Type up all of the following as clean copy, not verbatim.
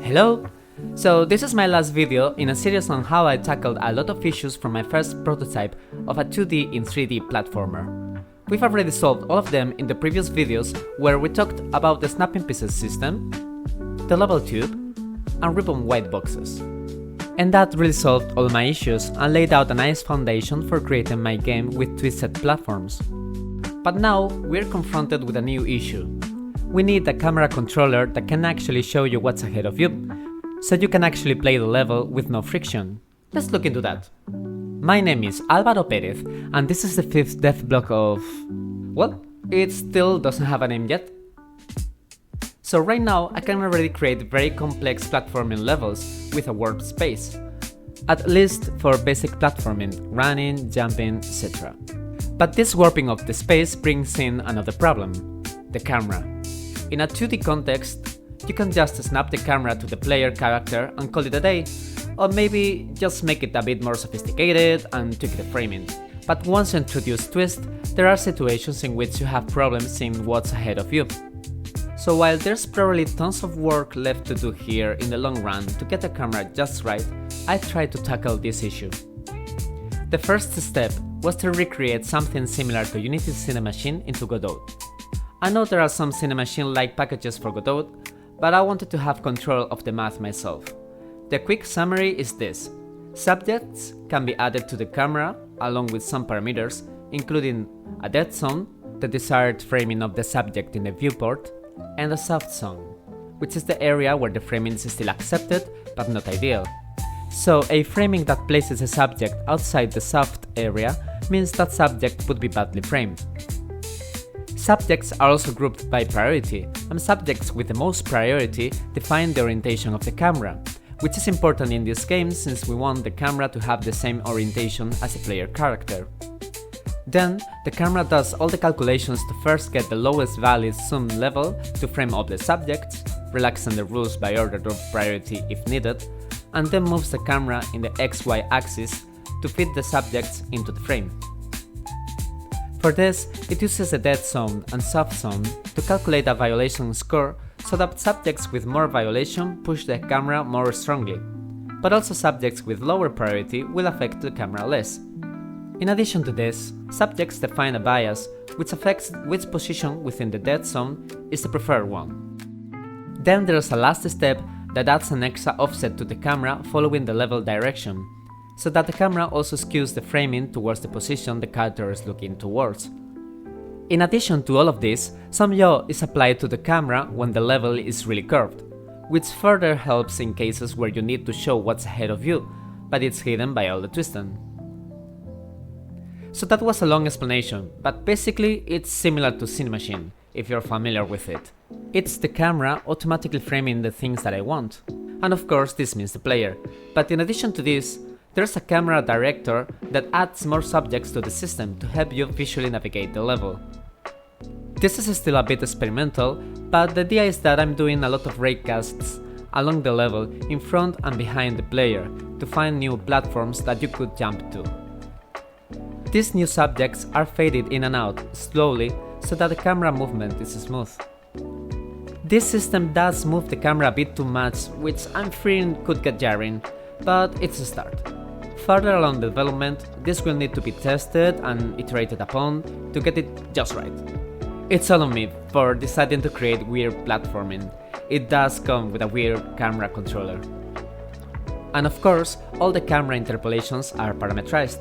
Hello! So this is my last video in a series on how I tackled a lot of issues from my first prototype of a 2D in 3D platformer. We've already solved all of them in the previous videos where we talked about the snapping pieces system, the level tube, and ribbon white boxes. And that really solved all my issues and laid out a nice foundation for creating my game with twisted platforms. But now we're confronted with a new issue. We need a camera controller that can actually show you what's ahead of you, so you can actually play the level with no friction. Let's look into that. My name is Álvaro Pérez, and this is the 5th devblog of... well, it still doesn't have a name yet. So right now I can already create very complex platforming levels with a warp space, at least for basic platforming, running, jumping, etc. But this warping of the space brings in another problem, the camera. In a 2D context, you can just snap the camera to the player character and call it a day, or maybe just make it a bit more sophisticated and tweak the framing. But once you introduce twist, there are situations in which you have problems seeing what's ahead of you. So while there's probably tons of work left to do here in the long run to get the camera just right, I tried to tackle this issue. The first step was to recreate something similar to Unity's Cinemachine into Godot. I know there are some Cinemachine-like packages for Godot, but I wanted to have control of the math myself. The quick summary is this: subjects can be added to the camera along with some parameters, including a dead zone, the desired framing of the subject in the viewport, and a soft zone, which is the area where the framing is still accepted but not ideal. So a framing that places a subject outside the soft area means that subject would be badly framed. Subjects are also grouped by priority, and subjects with the most priority define the orientation of the camera, which is important in this game since we want the camera to have the same orientation as the player character. Then, the camera does all the calculations to first get the lowest valid zoom level to frame all the subjects, relaxing the rules by order of priority if needed, and then moves the camera in the XY axis to fit the subjects into the frame. For this, it uses a dead zone and soft zone to calculate a violation score so that subjects with more violation push the camera more strongly, but also subjects with lower priority will affect the camera less. In addition to this, subjects define a bias which affects which position within the dead zone is the preferred one. Then there's a last step that adds an extra offset to the camera following the level direction, so that the camera also skews the framing towards the position the character is looking towards. In addition to all of this, some yaw is applied to the camera when the level is really curved, which further helps in cases where you need to show what's ahead of you, but it's hidden by all the twisting. So that was a long explanation, but basically it's similar to Cinemachine, if you're familiar with it. It's the camera automatically framing the things that I want. And of course this means the player, but in addition to this, there's a camera director that adds more subjects to the system to help you visually navigate the level. This is still a bit experimental, but the idea is that I'm doing a lot of raycasts along the level in front and behind the player to find new platforms that you could jump to. These new subjects are faded in and out slowly so that the camera movement is smooth. This system does move the camera a bit too much, which I'm fearing could get jarring, but it's a start. Further along the development, this will need to be tested and iterated upon to get it just right. It's all on me for deciding to create weird platforming. It does come with a weird camera controller. And of course, all the camera interpolations are parameterized.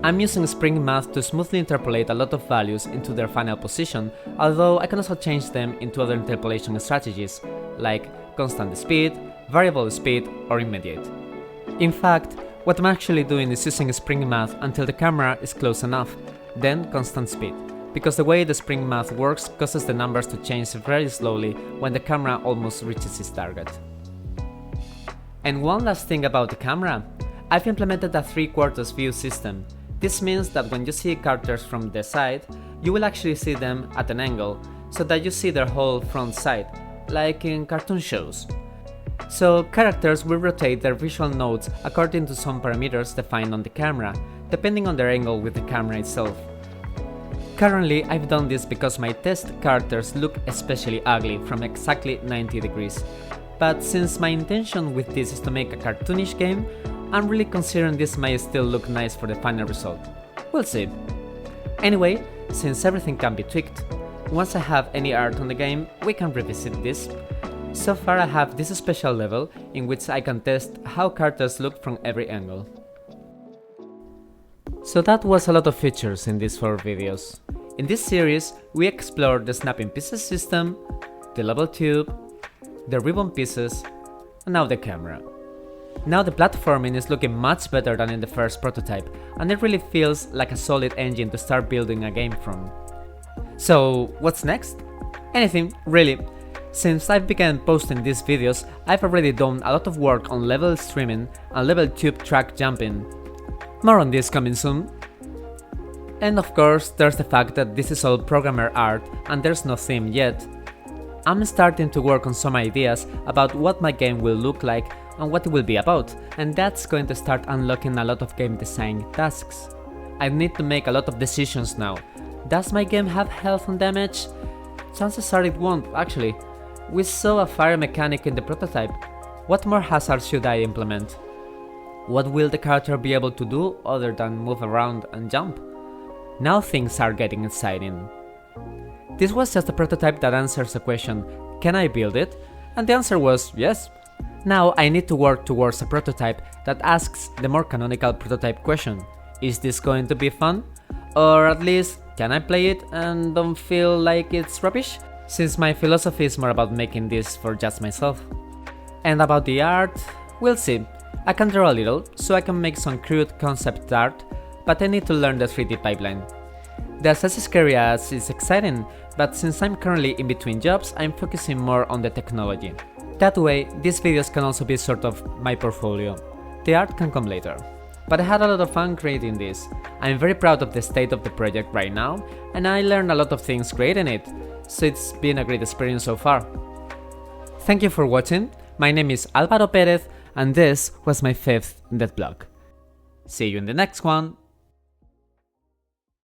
I'm using Spring Math to smoothly interpolate a lot of values into their final position, although I can also change them into other interpolation strategies, like constant speed, variable speed, or immediate. In fact, what I'm actually doing is using Spring Math until the camera is close enough, then constant speed, because the way the Spring Math works causes the numbers to change very slowly when the camera almost reaches its target. And one last thing about the camera, I've implemented a 3/4 view system. This means that when you see characters from the side, you will actually see them at an angle, so that you see their whole front side, like in cartoon shows. So characters will rotate their visual nodes according to some parameters defined on the camera, depending on their angle with the camera itself. Currently, I've done this because my test characters look especially ugly from exactly 90 degrees. but since my intention with this is to make a cartoonish game, I'm really considering this might still look nice for the final result. We'll see. Anyway, since everything can be tweaked, once I have any art on the game, we can revisit this. So far I have this special level in which I can test how characters look from every angle. So that was a lot of features in these 4 videos. In this series, we explored the snapping pieces system, the level tube, the ribbon pieces, and now the camera. Now the platforming is looking much better than in the first prototype, and it really feels like a solid engine to start building a game from. So what's next? Anything, really. Since I've begun posting these videos, I've already done a lot of work on level streaming and level tube track jumping. More on this coming soon. And of course, there's the fact that this is all programmer art and there's no theme yet. I'm starting to work on some ideas about what my game will look like and what it will be about, and that's going to start unlocking a lot of game design tasks. I need to make a lot of decisions now. Does my game have health and damage? Chances are it won't, actually. We saw a fire mechanic in the prototype. What more hazards should I implement? What will the character be able to do other than move around and jump? Now things are getting exciting. This was just a prototype that answers the question, can I build it? And the answer was yes. Now I need to work towards a prototype that asks the more canonical prototype question, is this going to be fun? Or at least, can I play it and don't feel like it's rubbish? Since my philosophy is more about making this for just myself. And about the art, we'll see. I can draw a little, so I can make some crude concept art, but I need to learn the 3D pipeline. The Assassin's Creed ads is exciting, but since I'm currently in between jobs, I'm focusing more on the technology. That way, these videos can also be sort of my portfolio. The art can come later. But I had a lot of fun creating this. I'm very proud of the state of the project right now, and I learned a lot of things creating it, so it's been a great experience so far. Thank you for watching, my name is Álvaro Pérez, and this was my 5th Devblog. See you in the next one!